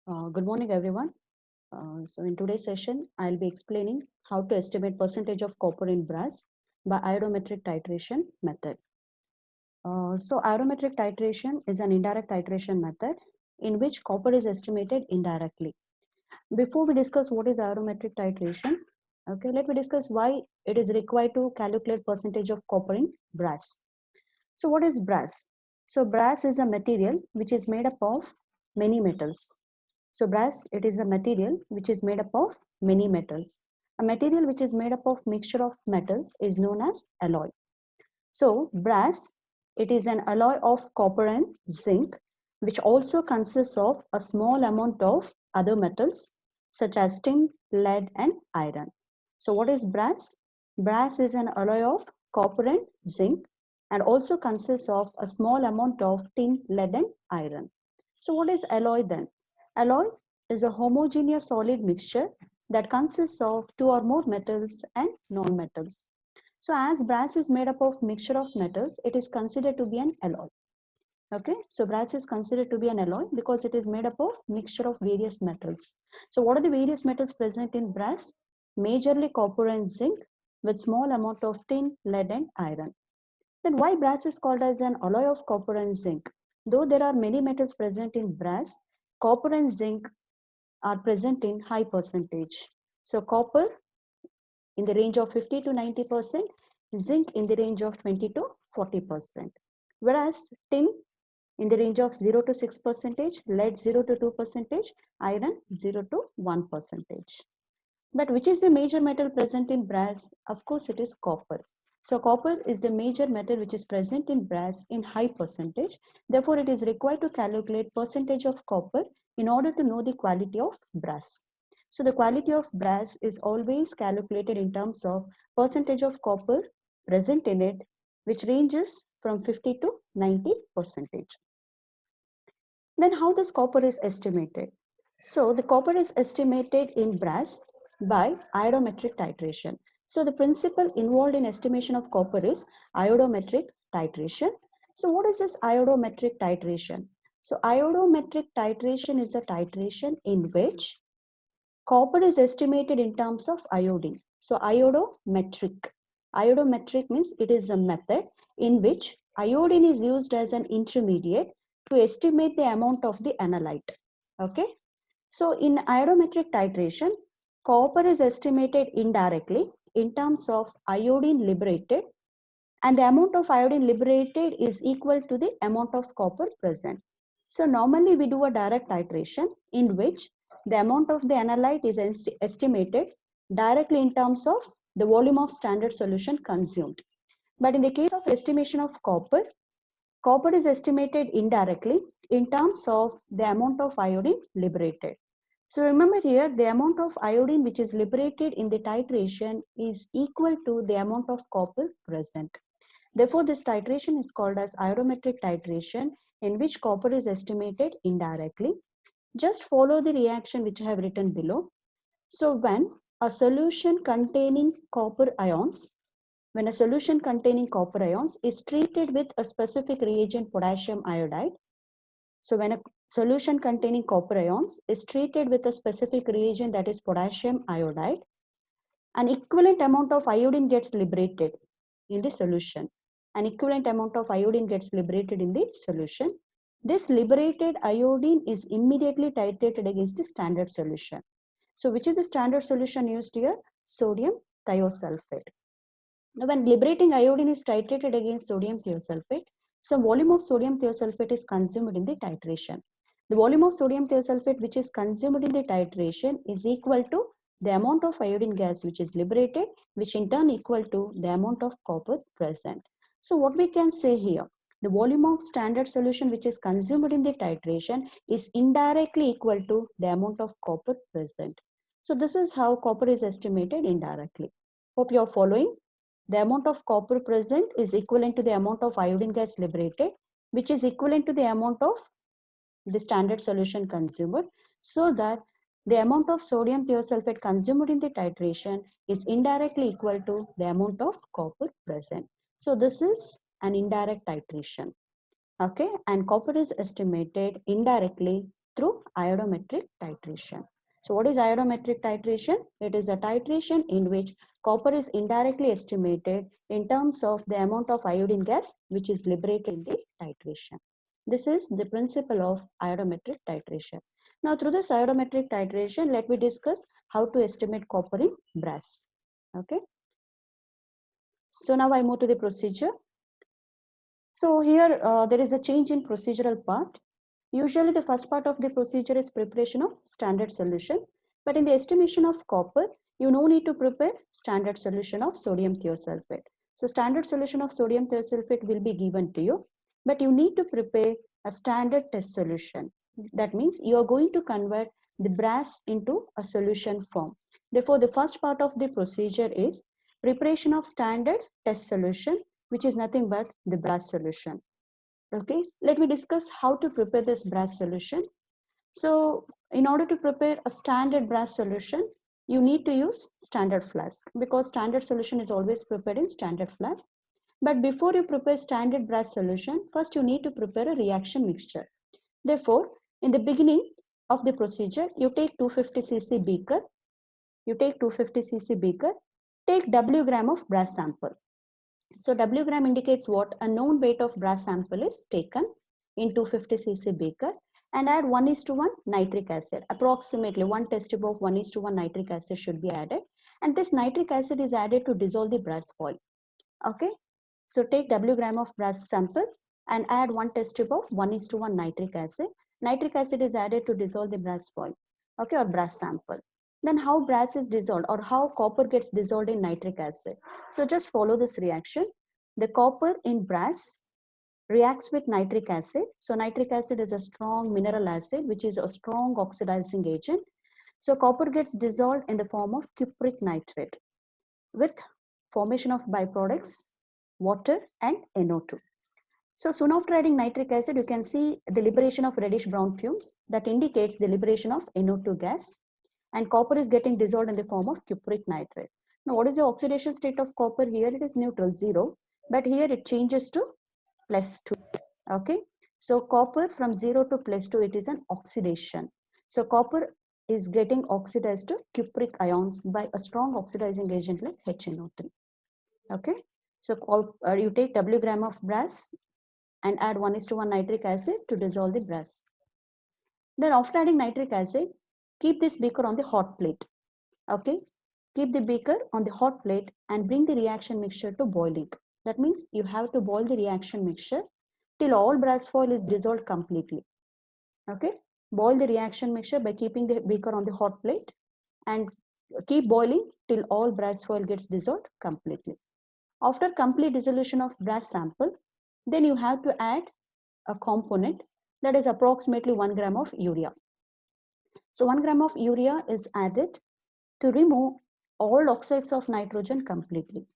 Good morning, everyone. So in today's session, I'll be explaining how to estimate percentage of copper in brass by iodometric titration method. So iodometric titration is an indirect titration method in which copper is estimated indirectly. Before we discuss what is iodometric titration, okay, let me discuss why it is required to calculate percentage of copper in brass. So what is brass? So brass is a material which is made up of many metals. So brass, it is a material which is made up of many metals. A material which is made up of mixture of metals is known as alloy. So brass, it is an alloy of copper and zinc, which also consists of a small amount of other metals such as tin, lead and iron. So what is brass? Brass is an alloy of copper and zinc and also consists of a small amount of tin, lead and iron. So what is alloy then? Alloy is a homogeneous solid mixture that consists of two or more metals and non-metals. So as brass is made up of mixture of metals, it is considered to be an alloy. Okay, so brass is considered to be an alloy because it is made up of mixture of various metals. So what are the various metals present in brass? Majorly copper and zinc with small amount of tin, lead and iron. Then why brass is called as an alloy of copper and zinc? Though there are many metals present in brass, copper and zinc are present in high percentage. So copper in the range of 50 to 90%, zinc in the range of 20 to 40%. Whereas tin in the range of 0 to 6 percentage, lead 0 to 2 percentage, iron 0 to 1 percentage. But which is the major metal present in brass? Of course, it is copper. So copper is the major metal which is present in brass in high percentage. Therefore, it is required to calculate percentage of copper in order to know the quality of brass. So the quality of brass is always calculated in terms of percentage of copper present in it, which ranges from 50 to 90 percentage. Then how this copper is estimated? So the copper is estimated in brass by iodometric titration. So the principle involved in estimation of copper is iodometric titration. So what is this iodometric titration? So iodometric titration is a titration in which copper is estimated in terms of iodine. So iodometric. Iodometric means it is a method in which iodine is used as an intermediate to estimate the amount of the analyte. Okay. So in iodometric titration, copper is estimated indirectly in terms of iodine liberated, and the amount of iodine liberated is equal to the amount of copper present. So normally we do a direct titration in which the amount of the analyte is estimated directly in terms of the volume of standard solution consumed. But in the case of estimation of copper, copper is estimated indirectly in terms of the amount of iodine liberated. So remember here, the amount of iodine which is liberated in the titration is equal to the amount of copper present. Therefore, this titration is called as iodometric titration in which copper is estimated indirectly. Just follow the reaction which I have written below. So when a solution containing copper ions when a solution containing copper ions is treated with a specific reagent potassium iodide. So when a solution containing copper ions is treated with a specific reagent that is potassium iodide, an equivalent amount of iodine gets liberated in the solution. An equivalent amount of iodine gets liberated in the solution. This liberated iodine is immediately titrated against the standard solution. So which is the standard solution used here? Sodium thiosulfate. Now, when liberating iodine is titrated against sodium thiosulfate, some volume of sodium thiosulfate is consumed in the titration. The volume of sodium thiosulfate which is consumed in the titration is equal to the amount of iodine gas which is liberated, which in turn equal to the amount of copper present. So what we can say here, the volume of standard solution which is consumed in the titration is indirectly equal to the amount of copper present. So this is how copper is estimated indirectly. Hope you are following. The amount of copper present is equivalent to the amount of iodine gas liberated, which is equivalent to the amount of the standard solution consumed, so that the amount of sodium thiosulfate consumed in the titration is indirectly equal to the amount of copper present. So this is an indirect titration. Okay, and copper is estimated indirectly through iodometric titration. So what is iodometric titration? It is a titration in which copper is indirectly estimated in terms of the amount of iodine gas which is liberated in the titration. This is the principle of iodometric titration. Now through this iodometric titration, let me discuss how to estimate copper in brass. Okay. So now I move to the procedure. So here there is a change in procedural part. Usually the first part of the procedure is preparation of standard solution. But in the estimation of copper, you no need to prepare standard solution of sodium thiosulfate. So standard solution of sodium thiosulfate will be given to you, but you need to prepare a standard test solution. That means you are going to convert the brass into a solution form. Therefore, the first part of the procedure is preparation of standard test solution, which is nothing but the brass solution. Okay, let me discuss how to prepare this brass solution. So in order to prepare a standard brass solution, you need to use standard flask because standard solution is always prepared in standard flask. But before you prepare standard brass solution, first you need to prepare a reaction mixture. Therefore, in the beginning of the procedure, you take 250 cc beaker. Take W gram of brass sample. So W gram indicates what? A known weight of brass sample is taken in 250 cc beaker and add 1:1 nitric acid. Approximately 1 test tube of 1:1 nitric acid should be added, and this nitric acid is added to dissolve the brass foil. Okay, so take W gram of brass sample and add 1 test tube of 1:1 nitric acid. Nitric acid is added to dissolve the brass foil, okay, or brass sample. Then how brass is dissolved or how copper gets dissolved in nitric acid? So just follow this reaction. The copper in brass reacts with nitric acid. So nitric acid is a strong mineral acid, which is a strong oxidizing agent. So copper gets dissolved in the form of cupric nitrate with formation of byproducts, water and NO2. So soon after adding nitric acid, you can see the liberation of reddish brown fumes that indicates the liberation of NO2 gas, and copper is getting dissolved in the form of cupric nitrate. Now, what is the oxidation state of copper here? It is neutral, 0, but here it changes to +2. Okay, so copper from 0 to +2, it is an oxidation. So copper is getting oxidized to cupric ions by a strong oxidizing agent like HNO3. Okay, so you take W gram of brass and add 1:1 nitric acid to dissolve the brass. Then after adding nitric acid, keep this beaker on the hot plate. Okay, keep the beaker on the hot plate and bring the reaction mixture to boiling. That means you have to boil the reaction mixture till all brass foil is dissolved completely. Okay, boil the reaction mixture by keeping the beaker on the hot plate and keep boiling till all brass foil gets dissolved completely. After complete dissolution of brass sample, then you have to add a component that is approximately 1 gram of urea. So 1 gram of urea is added to remove all oxides of nitrogen completely.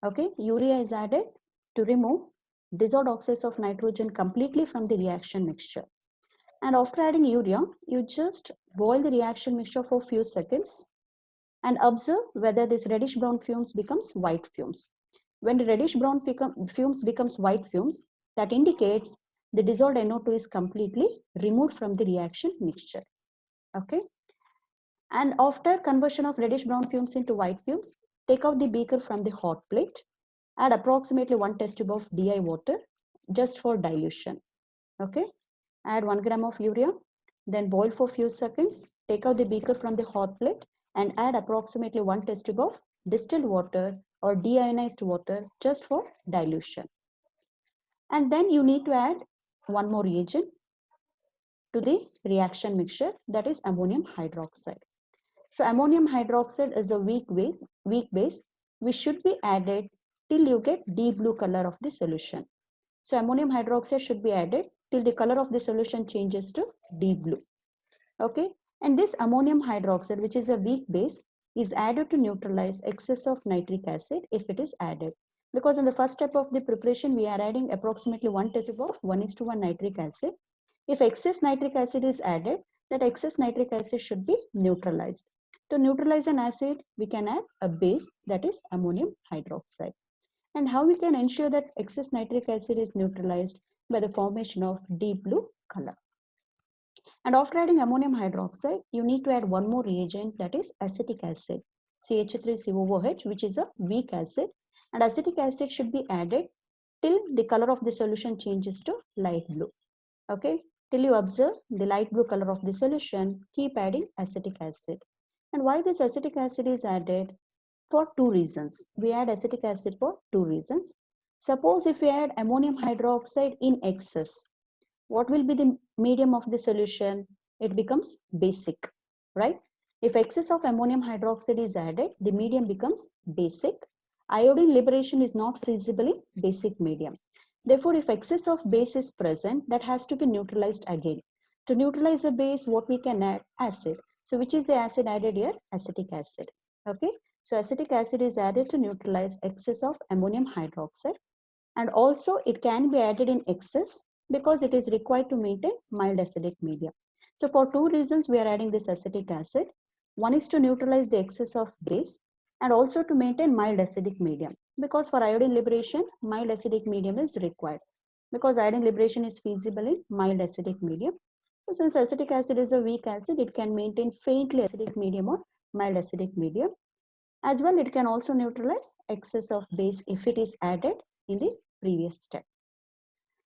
Okay, urea is added to remove dissolved oxides of nitrogen completely from the reaction mixture. And after adding urea, you just boil the reaction mixture for a few seconds and observe whether this reddish brown fumes becomes white fumes. When the reddish brown fumes becomes white fumes, that indicates the dissolved NO2 is completely removed from the reaction mixture. Okay. And after conversion of reddish brown fumes into white fumes, take out the beaker from the hot plate, add approximately 1 test tube of DI water just for dilution. Okay. Add 1 gram of urea, then boil for few seconds, take out the beaker from the hot plate and add approximately 1 test tube of distilled water or deionized water just for dilution. And then you need to add one more reagent to the reaction mixture, that is ammonium hydroxide. So ammonium hydroxide is a weak base which should be added till you get deep blue color of the solution. So ammonium hydroxide should be added till the color of the solution changes to deep blue. Okay, and this ammonium hydroxide, which is a weak base, is added to neutralize excess of nitric acid if it is added. Because in the first step of the preparation, we are adding approximately 1 test tube of 1:1 nitric acid. If excess nitric acid is added, that excess nitric acid should be neutralized. To neutralize an acid, we can add a base, that is ammonium hydroxide. And how we can ensure that excess nitric acid is neutralized? By the formation of deep blue color. And after adding ammonium hydroxide, you need to add one more reagent, that is acetic acid, CH3COOH, which is a weak acid. And acetic acid should be added till the color of the solution changes to light blue. Okay, till you observe the light blue color of the solution, keep adding acetic acid. And why this acetic acid is added? For two reasons. We add acetic acid for two reasons. Suppose if we add ammonium hydroxide in excess, what will be the medium of the solution? It becomes basic, right? If excess of ammonium hydroxide is added, the medium becomes basic. Iodine liberation is not feasible in basic medium. Therefore, if excess of base is present, that has to be neutralized again. To neutralize the base, what we can add? Acid. So which is the acid added here? Acetic acid. Okay. So acetic acid is added to neutralize excess of ammonium hydroxide. And also it can be added in excess because it is required to maintain mild acidic medium. So for two reasons we are adding this acetic acid. One is to neutralize the excess of base and also to maintain mild acidic medium, because for iodine liberation mild acidic medium is required, because iodine liberation is feasible in mild acidic medium. So since acetic acid is a weak acid, it can maintain faintly acidic medium or mild acidic medium. As well, it can also neutralize excess of base if it is added in the previous step.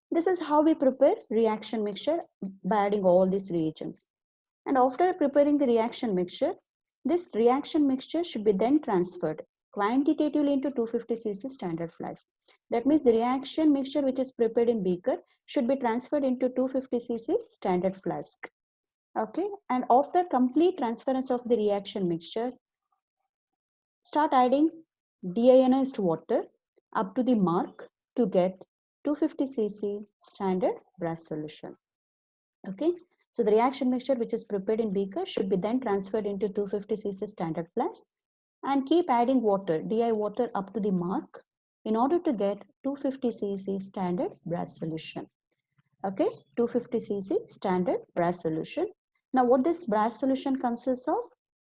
This is how we prepare reaction mixture by adding all these reagents. And after preparing the reaction mixture, this reaction mixture should be then transferred quantitatively into 250 cc standard flask. That means the reaction mixture which is prepared in beaker should be transferred into 250 cc standard flask. Okay, and after complete transference of the reaction mixture, start adding deionized water up to the mark to get 250 cc standard brass solution. Okay, so the reaction mixture which is prepared in beaker should be then transferred into 250 cc standard flask and keep adding water, DI water up to the mark in order to get 250 cc standard brass solution. Okay, 250 cc standard brass solution. Now what this brass solution consists of?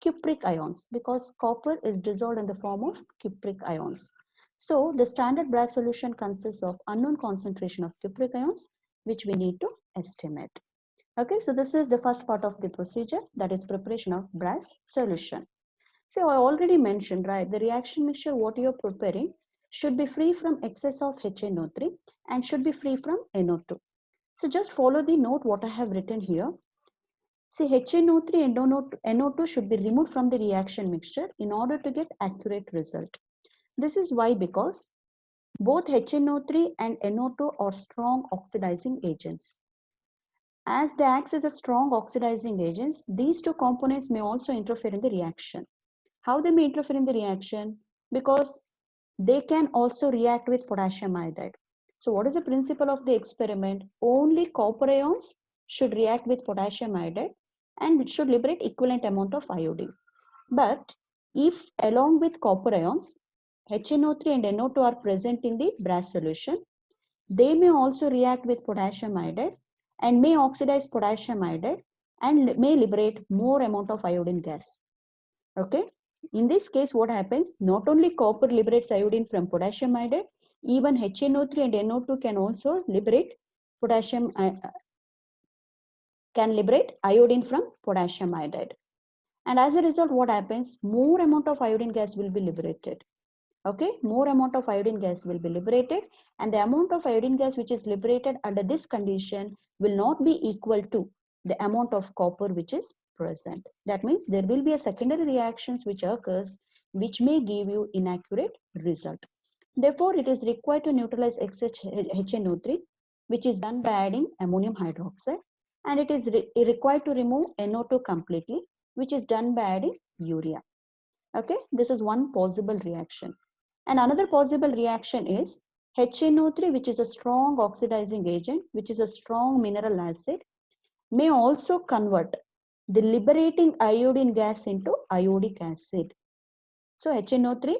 Cupric ions, because copper is dissolved in the form of cupric ions. So the standard brass solution consists of unknown concentration of cupric ions, which we need to estimate. Okay, so this is the first part of the procedure, that is preparation of brass solution. So I already mentioned, right, the reaction mixture what you are preparing should be free from excess of HNO3 and should be free from NO2. So just follow the note what I have written here. See, HNO3 and NO2 should be removed from the reaction mixture in order to get accurate result. This is why, because both HNO3 and NO2 are strong oxidizing agents. As they act as a strong oxidizing agents, these two components may also interfere in the reaction. How they may interfere in the reaction? Because they can also react with potassium iodide. So what is the principle of the experiment? Only copper ions should react with potassium iodide and it should liberate equivalent amount of iodine. But if along with copper ions, HNO3 and NO2 are present in the brass solution, they may also react with potassium iodide and may oxidize potassium iodide and may liberate more amount of iodine gas. Okay. In this case, what happens? Not only copper liberates iodine from potassium iodide, even HNO3 and NO2 can also liberate iodine from potassium iodide. And as a result, what happens? More amount of iodine gas will be liberated. Okay, more amount of iodine gas will be liberated, and the amount of iodine gas which is liberated under this condition will not be equal to the amount of copper which is present. That means there will be a secondary reactions which occurs which may give you inaccurate result. Therefore, it is required to neutralize excess HNO3, which is done by adding ammonium hydroxide, and it is required to remove NO2 completely, which is done by adding urea. Okay, this is one possible reaction. And another possible reaction is HNO3, which is a strong oxidizing agent, which is a strong mineral acid, may also convert the liberating iodine gas into iodic acid. So HNO3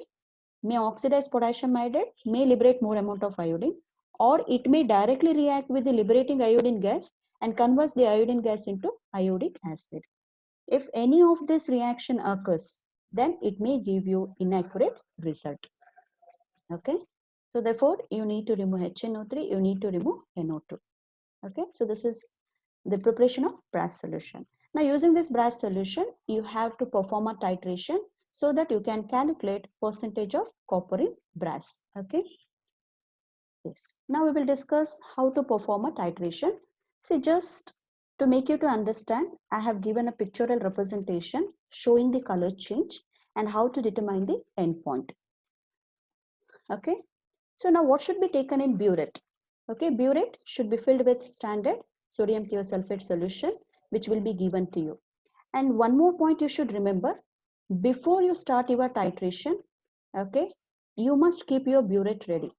may oxidize potassium iodide, may liberate more amount of iodine, or it may directly react with the liberating iodine gas and converts the iodine gas into iodic acid. If any of this reaction occurs, then it may give you inaccurate result. Okay, so therefore you need to remove HNO3, you need to remove NO2. Okay, so this is the preparation of brass solution. Now using this brass solution, you have to perform a titration so that you can calculate percentage of copper in brass. Okay. Yes. Now we will discuss how to perform a titration. See, just to make you to understand, I have given a pictorial representation showing the color change and how to determine the endpoint. Okay. So now what should be taken in burette? Okay, burette should be filled with standard sodium thiosulfate solution, which will be given to you. And one more point you should remember, before you start your titration, okay, you must keep your burette ready.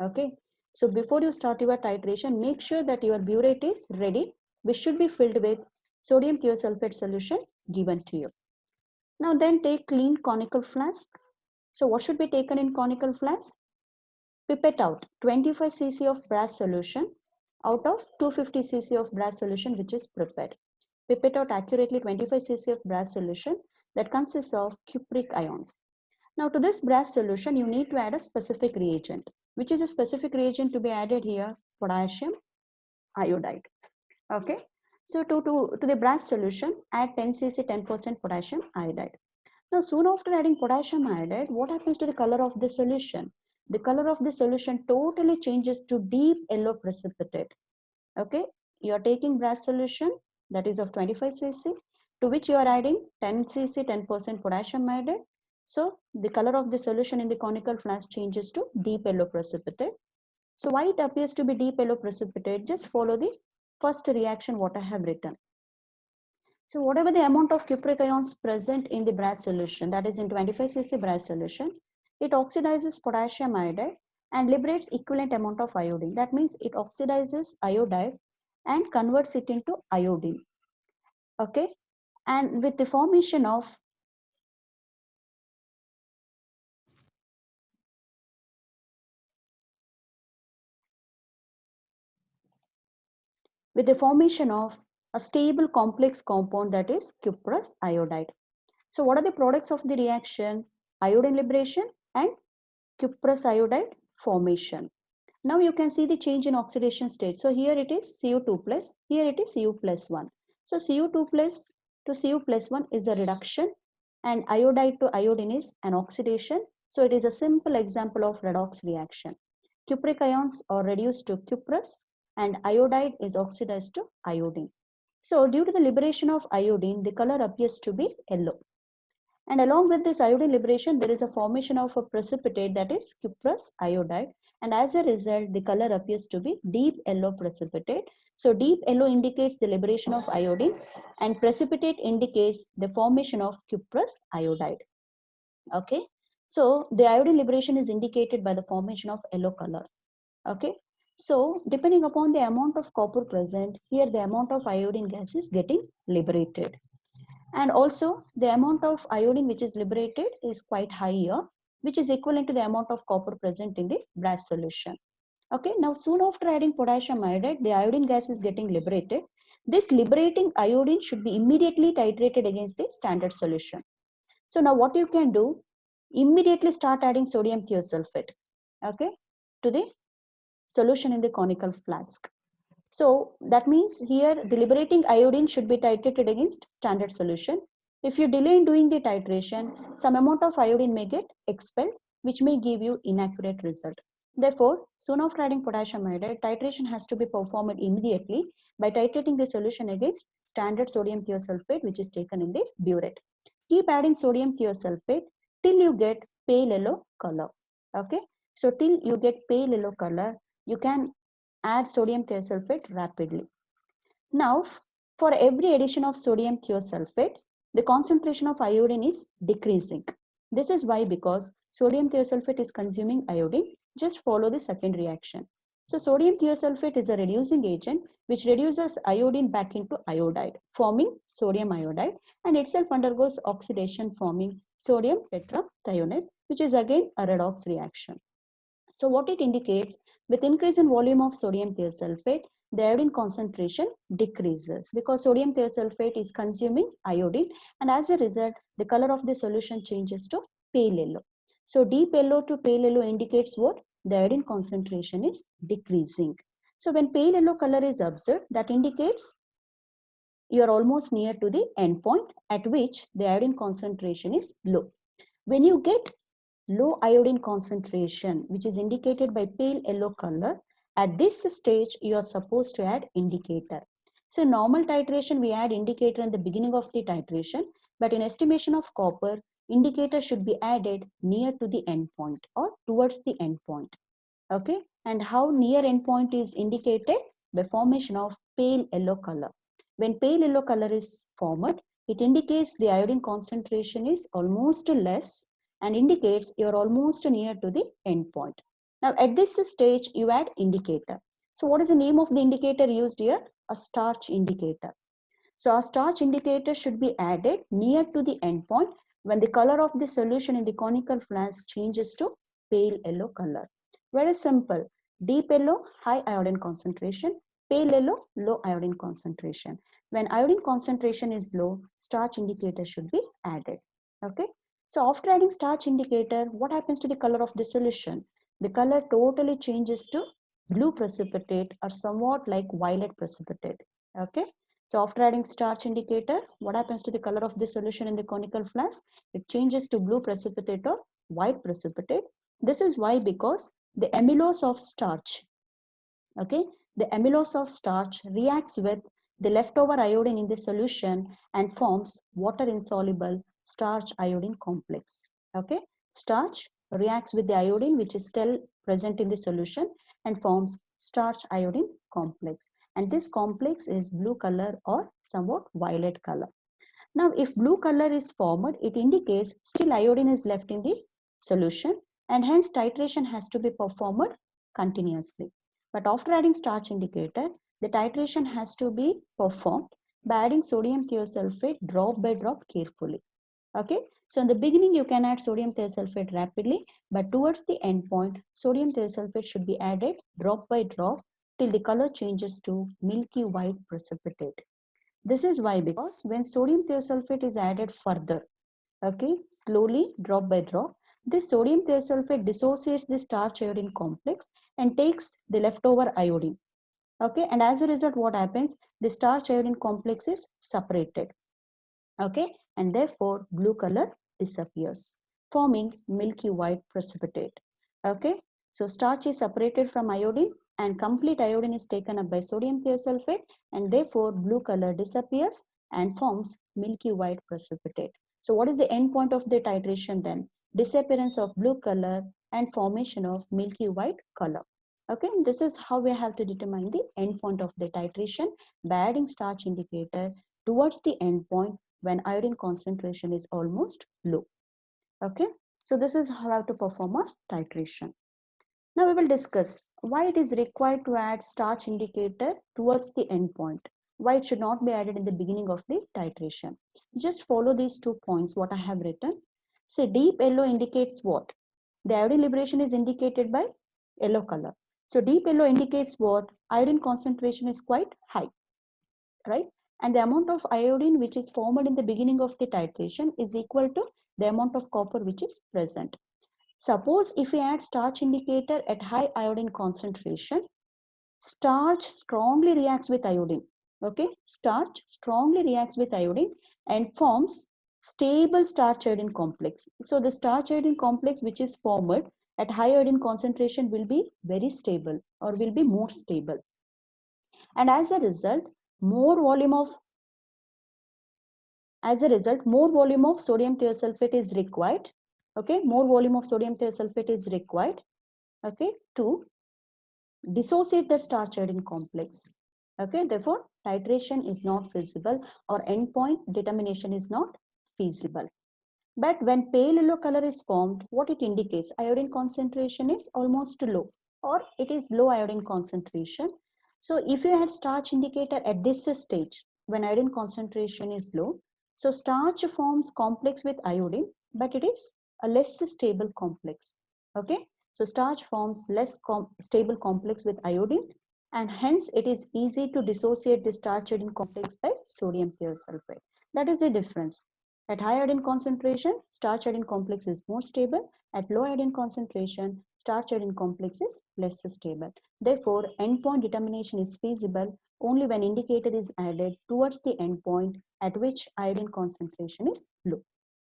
Okay, so before you start your titration, make sure that your burette is ready, which should be filled with sodium thiosulfate solution given to you. Now then take clean conical flask. So what should be taken in conical flask? Pipette out 25 cc of brass solution out of 250 cc of brass solution which is prepared. Pipette out accurately 25 cc of brass solution that consists of cupric ions. Now to this brass solution you need to add a specific reagent. Which is a specific reagent to be added here? Potassium iodide. Okay. So to the brass solution add 10 cc 10% potassium iodide. Now, soon after adding potassium iodide, what happens to the color of the solution? The color of the solution totally changes to deep yellow precipitate. Okay, you are taking brass solution that is of 25 cc to which you are adding 10 cc 10% potassium iodide. So the color of the solution in the conical flask changes to deep yellow precipitate. So why it appears to be deep yellow precipitate? Just follow the first reaction what I have written. So whatever the amount of cupric ions present in the brass solution, that is in 25 cc brass solution, it oxidizes potassium iodide and liberates equivalent amount of iodine. That means it oxidizes iodide and converts it into iodine. Okay. And with the formation of a stable complex compound that is cuprous iodide. So what are the products of the reaction? Iodine liberation and cuprous iodide formation. Now you can see the change in oxidation state. So here it is Cu2 plus, here it is Cu plus 1. So Cu2 plus to Cu plus 1 is a reduction and iodide to iodine is an oxidation. So it is a simple example of redox reaction. Cupric ions are reduced to cuprous and iodide is oxidized to iodine. So due to the liberation of iodine, the color appears to be yellow. And along with this iodine liberation, there is a formation of a precipitate that is cuprous iodide. And as a result, the color appears to be deep yellow precipitate. So deep yellow indicates the liberation of iodine and precipitate indicates the formation of cuprous iodide. Okay. So the iodine liberation is indicated by the formation of yellow color. Okay. So depending upon the amount of copper present, here the amount of iodine gas is getting liberated. And also the amount of iodine which is liberated is quite high here, which is equivalent to the amount of copper present in the brass solution. Okay, now soon after adding potassium iodide, the iodine gas is getting liberated. This liberating iodine should be immediately titrated against the standard solution. So now what you can do, immediately start adding sodium thiosulfate, okay, to the solution in the conical flask. So that means here the liberating iodine should be titrated against standard solution. If you delay in doing the titration, some amount of iodine may get expelled, which may give you inaccurate result. Therefore, soon after adding potassium iodide, titration has to be performed immediately by titrating the solution against standard sodium thiosulfate, which is taken in the burette. Keep adding sodium thiosulfate till you get pale yellow color. Okay, so till you get pale yellow color, you can add sodium thiosulfate rapidly. Now, for every addition of sodium thiosulfate, the concentration of iodine is decreasing. This is why, because sodium thiosulfate is consuming iodine. Just follow the second reaction. So sodium thiosulfate is a reducing agent which reduces iodine back into iodide, forming sodium iodide, and itself undergoes oxidation forming sodium tetrathionate, which is again a redox reaction. So what it indicates, with increase in volume of sodium thiosulfate, the iodine concentration decreases because sodium thiosulfate is consuming iodine, and as a result, the color of the solution changes to pale yellow. So deep yellow to pale yellow indicates what? The iodine concentration is decreasing. So when pale yellow color is observed, that indicates you are almost near to the end point at which the iodine concentration is low. When you get low iodine concentration, which is indicated by pale yellow color, at this stage, you are supposed to add indicator. So normal titration, we add indicator in the beginning of the titration, but in estimation of copper, indicator should be added near to the end point or towards the end point. Okay, and how near end point is indicated? By formation of pale yellow color. When pale yellow color is formed, it indicates the iodine concentration is almost less and indicates you're almost near to the end point. Now at this stage, you add indicator. So what is the name of the indicator used here? A starch indicator. So a starch indicator should be added near to the end point when the color of the solution in the conical flask changes to pale yellow color. Very simple. Deep yellow, high iodine concentration. Pale yellow, low iodine concentration. When iodine concentration is low, starch indicator should be added. Okay. So after adding starch indicator, what happens to the color of the solution? The color totally changes to blue precipitate or somewhat like violet precipitate. Okay. So after adding starch indicator, what happens to the color of the solution in the conical flask? It changes to blue precipitate or white precipitate. This is why, because the amylose of starch, okay, the amylose of starch reacts with the leftover iodine in the solution and forms water insoluble starch iodine complex. Okay, starch reacts with the iodine which is still present in the solution and forms starch iodine complex, and this complex is blue color or somewhat violet color. Now, if blue color is formed, it indicates still iodine is left in the solution and hence titration has to be performed continuously. But after adding starch indicator, the titration has to be performed by adding sodium thiosulfate drop by drop carefully. Okay, so in the beginning you can add sodium thiosulfate rapidly, but towards the end point, sodium thiosulfate should be added drop by drop till the color changes to milky white precipitate. This is why, because when sodium thiosulfate is added further, okay, slowly drop by drop, this sodium thiosulfate dissociates the starch iodine complex and takes the leftover iodine. Okay, and as a result, what happens? The starch iodine complex is separated. Okay, and therefore blue color disappears, forming milky white precipitate. Okay, so starch is separated from iodine and complete iodine is taken up by sodium thiosulfate, and therefore blue color disappears and forms milky white precipitate. So what is the end point of the titration then? Disappearance of blue color and formation of milky white color. Okay, this is how we have to determine the end point of the titration by adding starch indicator towards the end point when iodine concentration is almost low. Okay, so this is how to perform a titration. Now we will discuss why it is required to add starch indicator towards the end point. Why it should not be added in the beginning of the titration. Just follow these 2 points what I have written. Say deep yellow indicates what? The iodine liberation is indicated by yellow color. So deep yellow indicates what? Iodine concentration is quite high, right? And the amount of iodine which is formed in the beginning of the titration is equal to the amount of copper which is present. Suppose if we add starch indicator at high iodine concentration, starch strongly reacts with iodine. Okay, starch strongly reacts with iodine and forms stable starch iodine complex. So the starch iodine complex which is formed at high iodine concentration will be very stable or will be more stable. And as a result, more volume of more volume of sodium thiosulfate is required. Okay, more volume of sodium thiosulfate is required. Okay, to dissociate the starch iodine complex. Okay, therefore, titration is not feasible or endpoint determination is not feasible. But when pale yellow color is formed, what it indicates? Iodine concentration is almost low or it is low iodine concentration. So if you had starch indicator at this stage, when iodine concentration is low, so starch forms complex with iodine, but it is a less stable complex. Okay, so starch forms less stable complex with iodine, and hence it is easy to dissociate the starch iodine complex by sodium thiosulfate. That is the difference. At high iodine concentration, starch iodine complex is more stable. At low iodine concentration, starch iodine complex is less stable. Therefore, endpoint determination is feasible only when indicator is added towards the endpoint at which iodine concentration is low.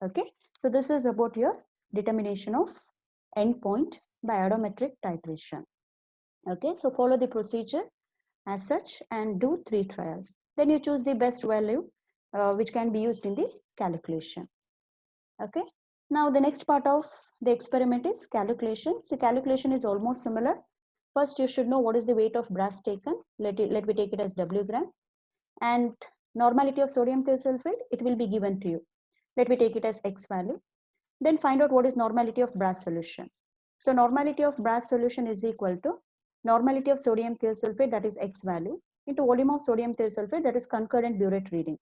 Okay, so this is about your determination of endpoint by iodometric titration. Okay, so follow the procedure as such and do 3 trials. Then you choose the best value which can be used in the calculation. Okay, now the next part of the experiment is calculation. So calculation is almost similar. First, you should know what is the weight of brass taken. Let me take it as W gram. And normality of sodium thiosulfate, it will be given to you. Let me take it as X value. Then find out what is normality of brass solution. So normality of brass solution is equal to normality of sodium thiosulfate, that is X value, into volume of sodium thiosulfate, that is concurrent burette reading.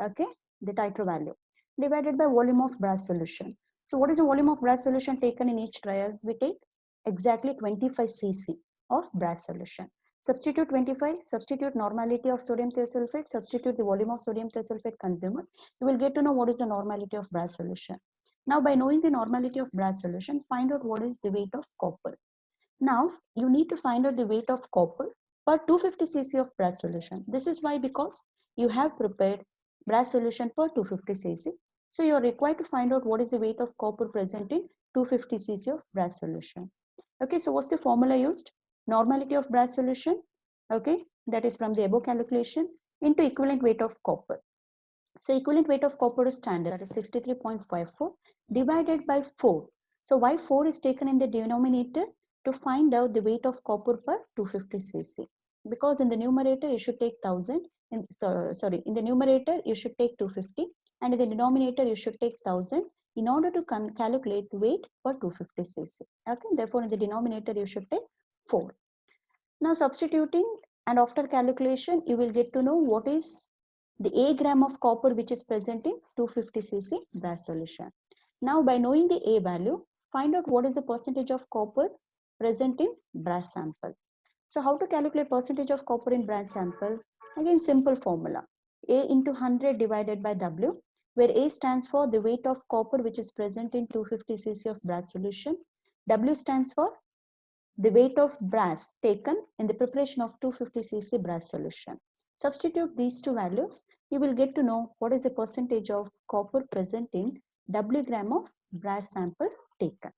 Okay, the titer value, divided by volume of brass solution. So what is the volume of brass solution taken in each trial? We take exactly 25 cc of brass solution. Substitute 25, substitute normality of sodium thiosulfate, substitute the volume of sodium thiosulfate consumed. You will get to know what is the normality of brass solution. Now, by knowing the normality of brass solution, find out what is the weight of copper. Now, you need to find out the weight of copper per 250 cc of brass solution. This is why, because you have prepared brass solution per 250 cc. So, you are required to find out what is the weight of copper present in 250 cc of brass solution. Okay, so what's the formula used? Normality of brass solution, okay, that is from the above calculation, into equivalent weight of copper. So equivalent weight of copper is standard, that is 63.54 divided by 4. So why 4 is taken in the denominator? To find out the weight of copper per 250 cc. Because in the numerator you should take 1000, in the numerator you should take 250, and in the denominator you should take 1000 in order to calculate weight per 250 cc. Okay, therefore in the denominator you should take 4. Now substituting, and after calculation you will get to know what is the A gram of copper which is present in 250 cc brass solution. Now by knowing the A value, find out what is the percentage of copper present in brass sample. So how to calculate percentage of copper in brass sample? Again, simple formula. A into 100 divided by W, where A stands for the weight of copper which is present in 250 cc of brass solution. W stands for the weight of brass taken in the preparation of 250 cc brass solution. Substitute these two values, you will get to know what is the percentage of copper present in W gram of brass sample taken.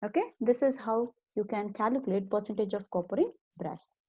Okay, this is how you can calculate percentage of copper in brass.